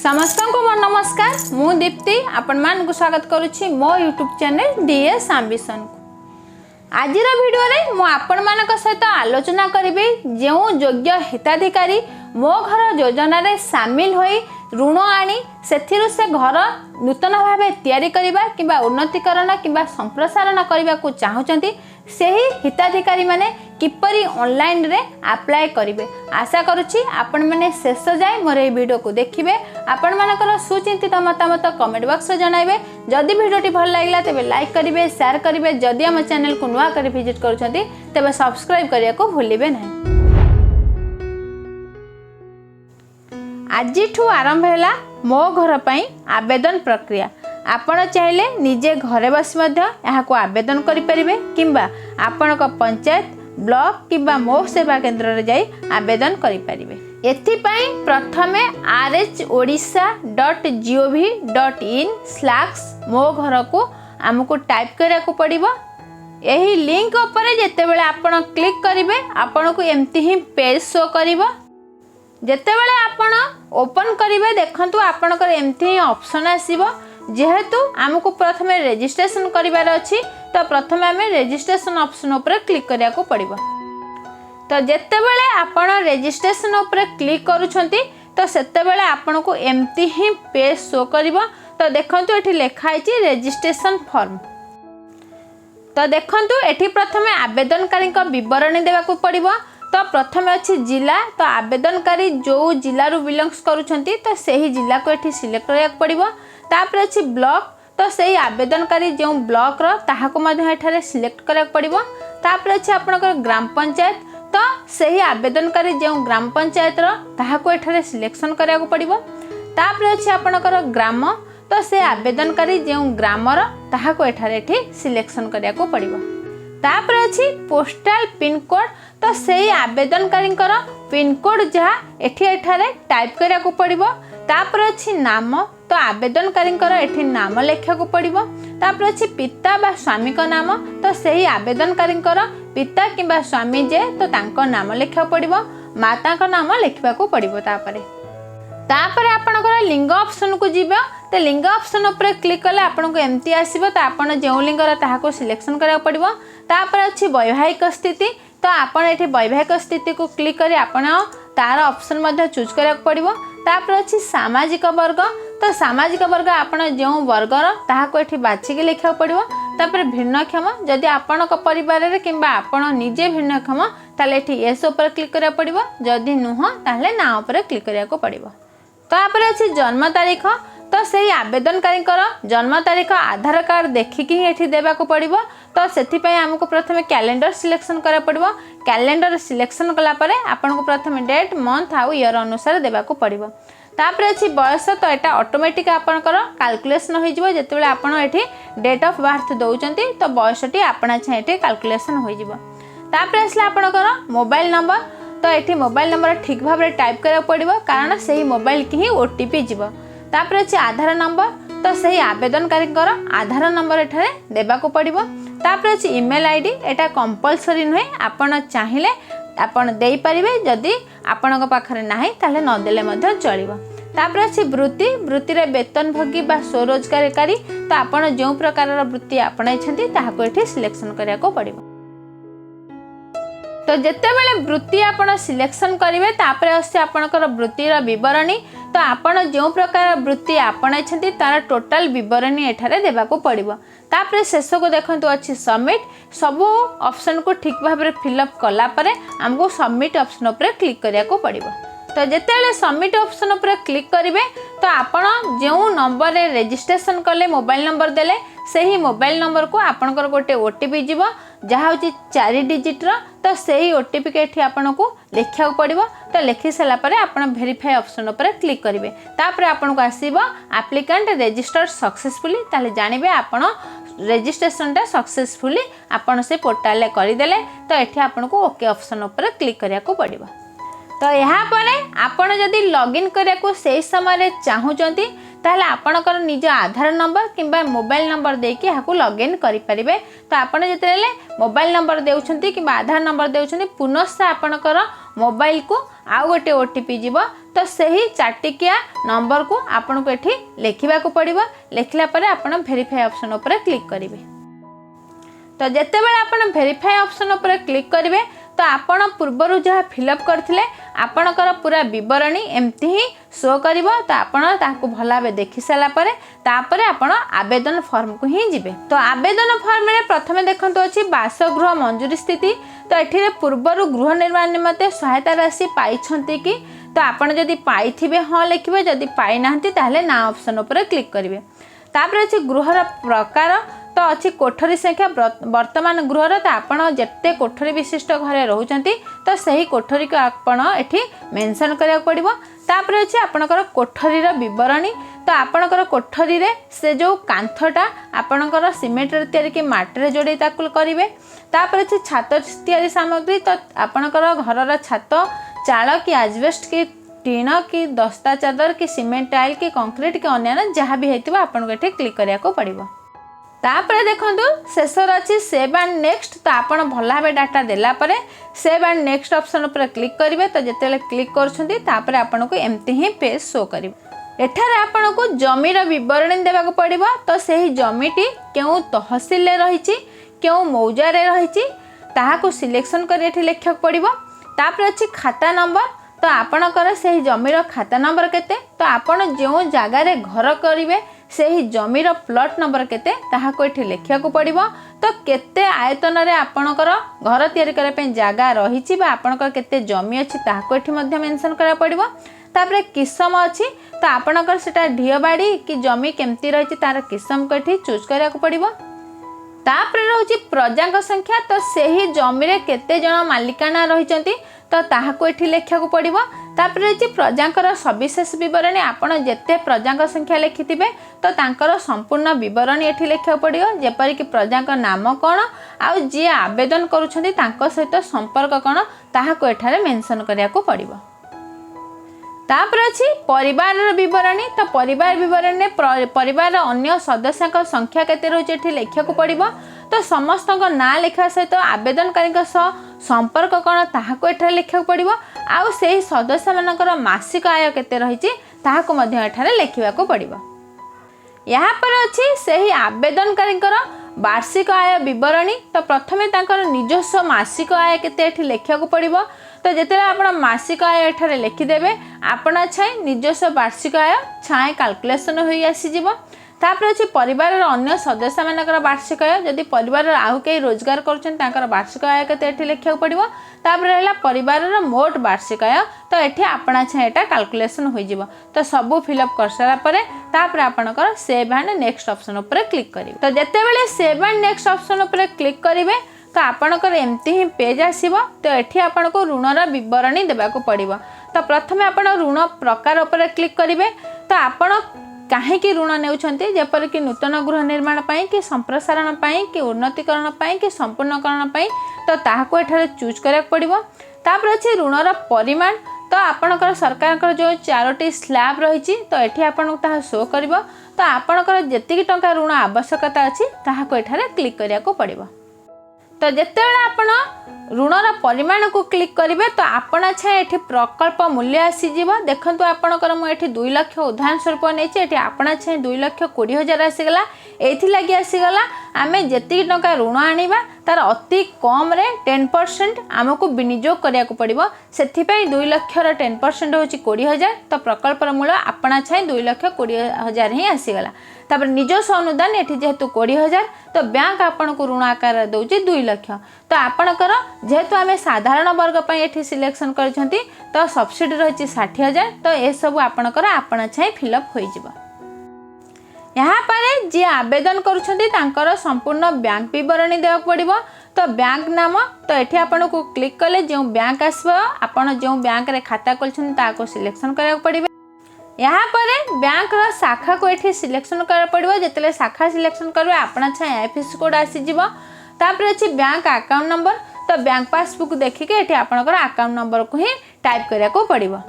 समस्त को मोर नमस्कार मु दीप्ति आपण मान को स्वागत करुछि मो यूट्यूब चैनल डीएस एम्बिशन को। आज वीडियो रे मु आपण मानक सहित आलोचना करिबे जो योग्य हिताधिकारी मो घर योजना रे शामिल होई ऋण आनी सेथिरु से घर नूतन भावे तैयारी करिबा किबा उन्नतीकरण किबा संप्रसारण करिबा को चाहुचंती सेही हिताधिकारी माने किपरि ऑनलाइन रे अप्लाई करिवे। आशा करुछि आपण माने शेष जाय मोर ए वीडियो को देखिबे। आपण मानकर सुचिंतित मतामत कमेंट बॉक्स रे जणाइबे। जदि वीडियोटी भल लागिला तेबे लाइक करिवे, शेयर करिवे। जदि हम चैनल को नुवा करी विजिट करूछंती तेबे सब्सक्राइब करिया को भूलिबे नहीं। आज आरंभ है मो घर पर आवेदन प्रक्रिया। आपण चाहिले निजे घरे बसी यहाँ को आवेदन करें किंबा आपण पंचायत ब्लॉक किंबा मो सेवा केन्द्र रे जाई आवेदन करें। एथिपाई प्रथमे rh.odisha.gov.in/मो घर को आमको टाइप करा को पड़िबो। यही लिंक ऊपर जेतेबेले आपण क्लिक करिवे आपण को एमती ही पेज शो करिवो। जेतेबेले आपण ओपन करिवे देखंतु आपणकर एमती ही ऑप्शन आसीबो। जेहेतु आमको प्रथमे रजिस्ट्रेशन करिवार अछि तो प्रथमे आमे रजिस्ट्रेशन ऑप्शन ऊपर क्लिक करिया को पड़िबो। तो जेतेबेले आपण रजिस्ट्रेशन ऊपर क्लिक करूछंती तो सेतेबेले आपण को एमती ही पेज शो करिवो। तो देखंतु एठी लेखा आइछि रजिस्ट्रेशन फॉर्म। तो देखंतु एठी प्रथमे आवेदनकारी को विवरणी देबा को पड़िबो। तो प्रथमे अच्छी जिला तो आवेदनकारी जो जिला रू बिलोंग्स करूछंती तो सही जिला को एठी सिलेक्ट करिया पड़िबो। तापर अच्छी ब्लॉक तो सही आवेदनकारी जो ब्लॉक रो ताहा को मध्य एठारे सिलेक्ट करिया पड़िबो। तापर अच्छी आपनकर ग्राम पंचायत तो सही आवेदनकारी जो ग्राम पंचायत रो ताहा को एठारे सिलेक्शन करिया पड़िबो। तापर अच्छी आपनकर ग्राम तो से आवेदनकारी जो ग्राम रो ताहा को एठारे एठी सिलेक्शन करिया पड़िबो। तापर अच्छी पोस्टल पिन कोड तो सही आवेदनकारी पिन कोड जहाँ एठारे टाइप करिया को पड़िबो। तापर अच्छी नाम तो आवेदनकारी एठी नाम लेखा को पड़िबो। तापर अच्छी पिता बा स्वामी का नाम तो सही आवेदनकारी पिता किंबा स्वामी जे तो तांको नाम लेखा पड़िबो। माता का नाम लेखा को पड़िबो। तापर आपनकर लिंग ऑप्शन को जीव तो लिंग ऑप्शन ऊपर क्लिक कले आपन को एमती आसीबो। तो आपन जो लिंग ताहा को सिलेक्शन करा पड़िबो। तापर अच्छी वैवाहिक स्थिति तो आपन एठी वैवाहिक स्थिति को क्लिक करी आपन तार ऑप्शन मध्ये चूज करा पड़िबो। तापर अच्छी सामाजिक वर्ग तो सामाजिक वर्ग आपन जो वर्गर ताहा को एठी बाछि के लिखा पड़िबो। तापर भिन्नक्षम जदि आपन को परिवार रे किंबा आपन निजे भिन्नक्षम ताले एठी एस ऊपर क्लिक करा पड़िबो। जदि नुह ताले ना ऊपर क्लिक करिया को पड़िबो। तापर अच्छी जन्म तारीख तो सही आवेदनकारी जन्म तारीख आधार कार्ड देखिकी ही देवा को पड़िबो। तो सेथिपई हमको प्रथमे कैलेंडर सिलेक्शन करा पड़िबो। कैलेंडर सिलेक्शन कला परे आपन को प्रथमे डेट मंथ आउ ईयर अनुसार देवा को पड़िबो। तापर अच्छी बयस तो एटा ऑटोमेटिक आपनकर कैलकुलेशन हो जिवो। जेतेबेले आपन एठी डेट ऑफ बर्थ दउचंती तो बयसटी आपना छे एठी कैलकुलेशन हो जिवो। तापर असला आपनकर मोबाइल नंबर तो एठी मोबाइल नंबर ठीक भाव में टाइप करा पड़िबो कारण सही मोबाइल की ही ओटीपी जीवो। तापर अच्छे आधार नंबर तो सही आवेदनकारी आधार नंबर एठारे देबा को पड़िबो। तापर अच्छे ईमेल आईडी एटा कंपलसरी नुहे आपण चाहिए आपण देई परिबे। जदि आपण पाखरे नाही ताले न देले मध्य चलिबो। तापर अच्छे वृत्ति वृत्ति रे वेतनभोगी बा स्वरोजगारकारी तो आपण जो प्रकार वृत्ति आपणाइछंती ताहाको एठी सिलेक्शन करिया को पड़िबो। तो जेतेबेले वृत्ति आपण सिलेक्शन करेंगे तापर आसे आपणकर वृत्तिर विवरणी तो आपण जो प्रकार वृत्ति आपणाइछंती तार टोटल विवरणी एठारे देबा को पड़िबो। तापर शेष को देखंतु अछि सबमिट सब ऑप्शन को ठीक भाव में फिलअप कला परे हमको सबमिट ऑप्शन ऊपर क्लिक करिया को पड़िबो। तो जेतेबेले सबमिट ऑप्शन ऊपर क्लिक करिवे तो आपण जो नंबर रे रजिस्ट्रेशन कले मोबाइल नंबर देले सही मोबाइल नंबर को आपनकर गोटे ओटीपी जीवो जहाँ हूँ 4 डिजिट रो तो सही ओटीपी के एठी आपन को लिखा पड़िबो। तो लिखि सारा परे आपन वेरीफाई ऑप्शन ऊपर क्लिक करिवे। तापर आपन को आसीबो एप्लिकेंट रजिस्टर्ड सक्सेसफुली ताले जानिबे आपन रजिस्ट्रेशनटा सक्सेसफुली आपन से पोर्टल रे करि देले। तो एठी आपन को ओके ऑप्शन ऊपर क्लिक करिया को पड़िबो। तो यहाँ पर आपण जदि लॉगिन करिया को सही समय चाहूचंती ताहले आपणकर निज आधार नंबर किंबा मोबाइल नंबर देकी हाकु लॉगिन करि परिबे। तो आपण जेतेले मोबाइल नंबर देउछंती किंबा आधार नंबर देउछंती पुनः आपणकर मोबाइल को आउ गोटे ओटीपी जीव तो सही चाटिकिया नंबर को आपन को एठी लिखा पड़ो। लिखला परे आपन वेरीफाई ऑप्शन उपर क्लिक करेंगे। तो जिते बड़े आपन वेरीफाई ऑप्शन उपर क्लिक करेंगे तो आपण पूर्वर जहाँ फिलअप करथिले आपणकर पूरा विवरणी एमती ही शो करिवो। तो आपण ताको भला भाव देखि सारा परे तापरे आपण आवेदन फॉर्म को ही जिबे। तो आवेदन फॉर्म में प्रथमे देखंतु अछि बासगृह मंजूरी स्थिति। तो एठी पूर्वर गृह निर्माण निमते सहायता राशि पाइछंती कि तो आपण जदि पाइथिबे हाँ लिखिबे, जदि पाइ नाहंती ताहले ना ऑप्शन उपर क्लिक करिवे। तापर अछि गृहर प्रकार। तो अच्छी कोठरी संख्या वर्तमान गृहर तो आपण जिते कोठरी विशिष्ट घरे रोचंती तो सही कोठरी को आपण एठी मेंशन करिया पड़िबो। तापर अछि आपणकर कोठरीर विवरणी। तो आपणकर कोठरी रे से जो कांथटा आपणकर सिमेंट रे तयारी कि माटी रे जोड़े ताकु करिवे। तापर अछि छात तयारी सामग्री। तो आपणकर घरर छात चाळ कि एस्बेस्ट कि टीन कि दस्ता चादर कि सिमेंट टाइल कि कंक्रीट कि अन्य जहाँ भी हेतिबा आपन को एठी क्लिक करिया को पड़िबो। तापर देखंतु शेषर अछि सेव एंड नेक्स्ट। तो आपण भला भाबे डाटा देला परे सेव एंड नेक्स्ट ऑप्शन उपर क्लिक करिवे। तो जेतेले क्लिक करछंती तापर आपण को एमती ही पेज शो करिवो। एठारे आपण को जमीर विवरणी देबा को पड़िबो। तो सही जमीटी केउ तहसील ले रहिछि केउ मौजा रे रहिछि ताहाको सिलेक्शन करि एठी लिखक पड़िबो। तापर अछि खाता नंबर। तो आपणकर सही जमीर खाता नंबर केते। तो आपण जो जगह रे घर करिवे सही जमीर प्लॉट नंबर केते ताहाको एठी लिखिया को पड़िबो। तो केते आयतन रे आपणकर घर तयारी करे पे जगह रहिछि बा आपणकर केते जमी अछि ताहाको एठी मध्य मेंशन करा पड़िबो। तापर किस्म अछि तो आपणकर सेटा ढियबाड़ी कि जमी केमती रहिछि तार किस्म को एठी चूज करिया को पड़िबो। तापर रहउछि प्रजांक संख्या। तो सही जमी रे केते जण मालिकाना रहिचंती तो ताहाको एठी लिखा को पड़िबो। तापर अछि प्रजांकर सविशेष विवरणी। आपण जेते प्रजांक संख्या लिखिथिबे तो तांकर संपूर्ण विवरणी एठी लिखा पड़िबो। जेपरि कि प्रजांक नाम कोन आउ जे आवेदन करूछंती तांको सहित संपर्क कोन ताहाको एठारे मेंशन करिया को पड़िबो। तापर अछि परिवार विवरणी। तो परिवार विवरणी में परिवार अन्य सदस्यों संख्या केते रहउछि एठी लिखा को पड़िबो। तो समस्त ना लिखा सहित आवेदनकारी संपर्क कौन ताहाको एठारे लिखा पड़िबो। आउ सेही सदस्य मानकर मासिक आय केते रहिछि ताहाको मध्य एठारे लिखिबा को पड़िबो। यहाँ पर अछि सेही आवेदनकारी वार्षिक आय विवरणी। तो प्रथमे तांकर निजस्व मासिक आय केते एठी लिखा को पड़िबो। तो जेतेले आपण मासिक आय एठारे लिखिदेबे आपण छाए निजस्व वार्षिक आय छाए कैलकुलेशन होई आसी जिवो। तापर अछि परिवार अन्य सदस्य मानकर वार्षिक आय। जदि परिवार आउ के रोजगार करछन तांकर वार्षिक आय केते एठी लिखा पड़िबो। तापर रहला परिवार मोट वार्षिक आय। तो एठी आपणा छाए एटा कैलकुलेशन होई जिवो। तो सब फिलअप कर सारा परे तापर आपणकर सेव एंड नेक्स्ट ऑप्शन ऊपर क्लिक करिवे। तो जेते बेले सेव एंड नेक्स्ट ऑप्शन ऊपर क्लिक करिवे तो आपणकर एमती ही पेज आसीबो। तो एठी आपण को ऋणर विवरणी देबा को पड़िबो। तो प्रथमे आपण ऋण प्रकार ऊपर क्लिक करिवे। तो आपण काहेकि ऋण नेउछंती जेपर कि नूतन गृह निर्माण पाई कि संप्रसारण पाई कि उन्नतीकरण पाई कि संपूर्णकरण पाई तो ताहाको एठारे चूज करिया पड़िबो। तापर अछि ऋणर परिमाण। तो आपणकर सरकार जो 4टी स्लैब रही तो एठी आपण ताहा शो करिवो। तो आपणकर जेतिकी टंका ऋण आवश्यकता अछि ताहाको एठारे क्लिक करिया को पड़िबो। तो जेतेबेले आपण ऋणर परिमाण को क्लिक करेंगे तो आपण छाए एठी प्रकल्प मूल्य आसीजिव। देखंतु आपणकर मु एठी 2 लाख उदाहरण स्वरूप नेछि। एठी आपण छाए 2,20,000 आसीगला। एथि लागि आसीगला आमे जेतिकी टंका ऋण आनिबा तार अति कम रे 10% आमको विनियोग करिया को पड़िबो। सेथि पई 2 लाख र 10% होछि 20,000। तो प्रकल्पर मूल्य आपण छाए 2,20,000 ही आसीगला। तापर निजस्व अनुदान एठी जेहेतु 20,000 तो बैंक आपण को ऋण आकार दउछि 2 लाख। तो आपणकर जेहेतु आमे साधारण वर्ग पई एठी सिलेक्शन करछंती तो सब्सिडी रहिछि 60,000। तो ए सब आपणकर आपण छाए फिलअप होई जिवो। यहाँ पर जी आवेदन करुछंती तांकर संपूर्ण बैंक विवरणी देवा पड़िबो। तो बैंक नाम तो एठी आपण को क्लिक कले जो बैंक आसबो आपण जो बैंक रे खाता खोलछन ताको सिलेक्शन करिया पड़िबे। यहाँ पर बैंक रो शाखा को एठी सिलेक्शन करा पड़िबो। जेतले शाखा सिलेक्शन करबे आपण छाए आईएफएससी कोड आसी जिवो। तापर अछि बैंक अकाउंट नंबर। तो बैंक पासबुक देखि के एठी आपणकर अकाउंट नंबर को ही टाइप करिया को पड़िबो।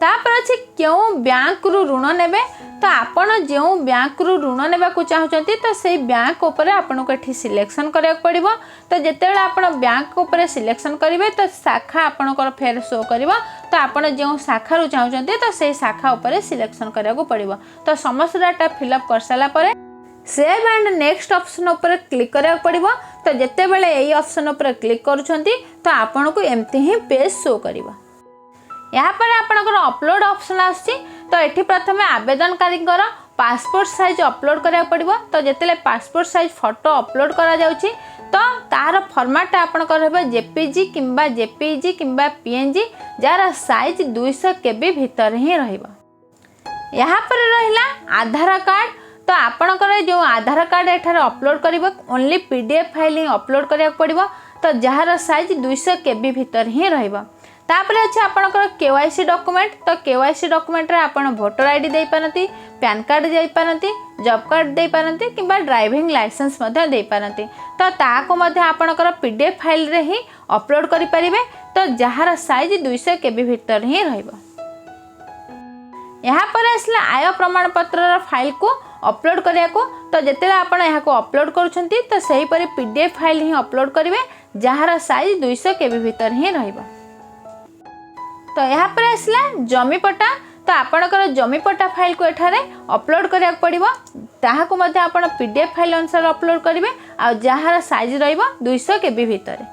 तापर अच्छे क्यों बैंक रु ऋण नेबे तो आपण जो बैंक रु ऋण नेबा को चाहते तो से बैंक उपर आपन को एठी सिलेक्शन करिया पड़िबो। तो जेतेबेले आपण बैंक उपर सिलेक्शन करिवे तो शाखा आपनकर फेर शो करिवो। तो आपण जो शाखा रु चाहते तो से शाखा उपर सिलेक्शन करिया को पड़िबो। तो समस्त डाटा फिलअप कर साला परे सेव एंड नेक्स्ट ऑप्शन उपर क्लिक करिया पड़िबो। तो जेतेबेले एई ऑप्शन उपर क्लिक करूछंती तो आपण को एमती ही पेज शो करिवो। यहाँ पर आपनकर अपलोड ऑप्शन आछि। तो एठी प्रथमे आवेदनकारी पासपोर्ट साइज अपलोड करिया पड़िबो। तो जेतेले पासपोर्ट साइज फोटो अपलोड करा जाउछि तो तार फॉर्मेट आपनकर रहबे जेपीजी किंबा जेपीजी किंबा पीएनजी जार साइज 200 केबी भीतर ही रहइबो। यहाँ पर रहिला आधार कार्ड। तो आपनकर जो आधार कार्ड एठार अपलोड करिबो ओनली पीडीएफ फाइल ही अपलोड करिया पड़िबो। तो जार साइज 200 केबी भीतर ही रहइबो। तापर अच्छे आपनकर केवाईसी डॉक्यूमेंट। तो केवाईसी डॉक्यूमेंट रे आपण वोटर आईडी दे पारंती, पैन कार्ड दे पारंती, जॉब कार्ड दे पारंती किंबा ड्राइविंग लाइसेंस मध्य दे पारंती। तो ताको मध्य आपनकर पीडीएफ फाइल रे ही अपलोड करि परिबे। तो जार साइज 200 केबी भीतर ही रहइबो। यहाँ पर आसला आय प्रमाण पत्र फाइल को अपलोड करिया को। तो जेतेले आपण यहाँ को अपलोड करूछंती तो सही परि पीडीएफ फाइल ही अपलोड करिवे जार साइज 200 केबी भीतर ही रहइबो। तो यहाँ पर आसला जमी पट्टा। तो आपनकर जमी पट्टा फाइल को एठारे अपलोड करिया पड़िबो। ताहाको मध्ये आपण पीडीएफ फाइल अनुसार अपलोड करिवे आ जहार साइज रहइबो 200 केबी भीतर।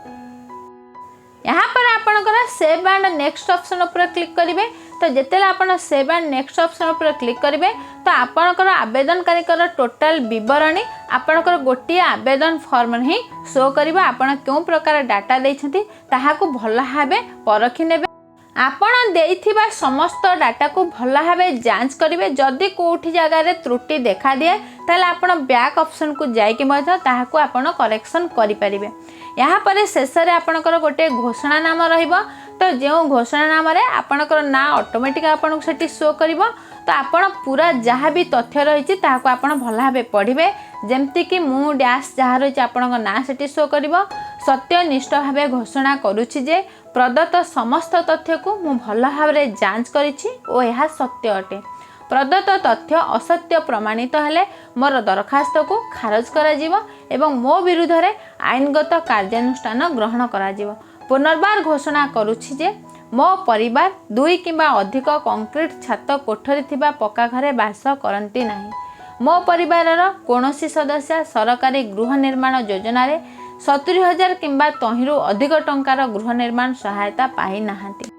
यहाँ पर आपनकर सेव एंड नेक्स्ट ऑप्शन ऊपर क्लिक करिवे। तो जेतेले आपण सेव एंड नेक्स्ट ऑप्शन ऊपर क्लिक करिवे तो आपनकर आवेदनकारी टोटल विवरणी आपनकर गोटे आवेदन फॉर्म ही शो करिबा। आपण क्यों प्रकार डाटा दैछंती ताहाको भल भाबे परखि नेबे। आपण देइथिबा समस्त डाटा को भल भाबे जांच करिवे। जदि कोठी जगह रे त्रुटि देखा दिए ताले आपण बैक ऑप्शन को जाई कि मध्य ताहाको आपण करेक्शन करि परिबे। यहाँ पर शेष रे आपनकर गोटे घोषणा नाम रहिबो। तो जो घोषणा नाम रे आपनकर ना ऑटोमेटिक आपन सेठी शो करिवो। तो आपण पूरा जहाँ भी तथ्य रही ताहाको आपण भल भाबे पढ़िबे। जेमती कि मु डैश जहाँ रही आपन ना सेठी शो करिवो। सत्यनिष्ठ भावे घोषणा करुछि जे प्रदत्त समस्त तथ्य को मु भल भावे जांच करिछि ओ यह सत्य अटे। प्रदत्त तथ्य असत्य प्रमाणित हेले मोर दरखास्त को खारज करा जिवो एवं मो विरुद्ध रे आईनगत कार्यानुष्ठान ग्रहण करा जिवो। पुनर्बार घोषणा करुछि जे मो परिवार 2 किंबा अधिक कंक्रीट छात कोठरी थिबा पक्का घरे बास करंती नाही। मो परिवारर कोनोसी सदस्य सरकारी गृह निर्माण योजना रे 70,000 किंबा तहिरु अधिक टंकार गृह निर्माण सहायता पाई नाहांती।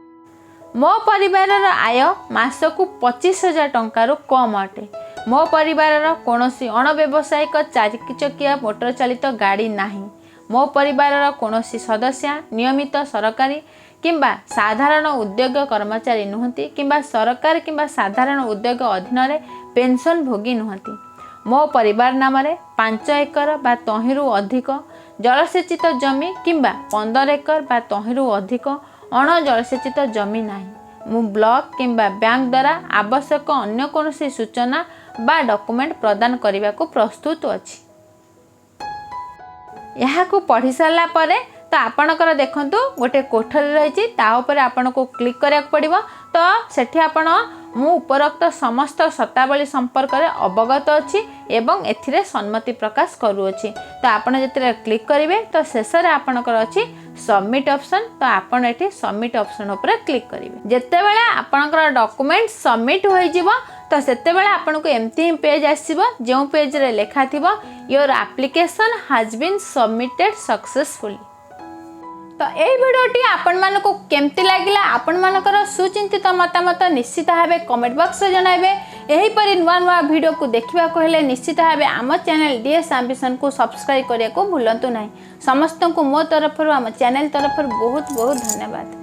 मो परिवारर आय मासकु 25,000 टंकारु कम अटे। मो परिवारर कोनोसी अणव्यवसायिक 4 चकिया मोटर चालित गाड़ी नाही। मो परिवारर कोनोसी सदस्य नियमित सरकारी किंबा साधारण उद्योग कर्मचारी नुहंती किंबा सरकार किंबा साधारण उद्योग अधीन रे पेंशन भोगी नुहंती। मो परिवार नाम रे 5 एकर बा तहिरु अधिक जलसेचित जमी किंबा 15 एकर बा तहिरु अधिक अण जलसेचित जमी नाही। मु ब्लॉक किंबा बैंक द्वारा आवश्यक अन्य कोनोसी सूचना बा डॉक्यूमेंट प्रदान करने को प्रस्तुत अछि। यहाँ को पढ़ी सारा पर तो आपणकर देखंतु गोटे कोठरी रही आपन को क्लिक करा पड़ो। तो सेठी आपण मु उपरोक्त समस्त शर्तावली संपर्क में अवगत अच्छी एवं एथिरे सम्मति प्रकाश करूँगी। तो आपड़ जिते क्लिक करेंगे तो शेष में आपणकर अच्छी सबमिट ऑप्शन। तो आपड़ ये सबमिट ऑप्शन उपर क्लिक करेंगे। जिते बड़े आपणकर डॉक्यूमेंट सबमिट हो तो सेते बेले आपन को एमती ही पेज आसीबो जो पेज रे लेखा थिबो your application has been submitted successfully. तो यही भिडियोटी आपण मानको केमती लागिला आपण मानकर सुचिंतित मतामत निश्चित भावे कमेंट बॉक्स रे जणाइबे। यही परि नुआ नुआ वीडियो को देखिबा को हेले निश्चित भावे आम चैनल डीएस एम्बिशन को सब्सक्राइब करिया को भूलंतु नाही। समस्त को मो तरफ आम चैनल तरफ बहुत बहुत धन्यवाद।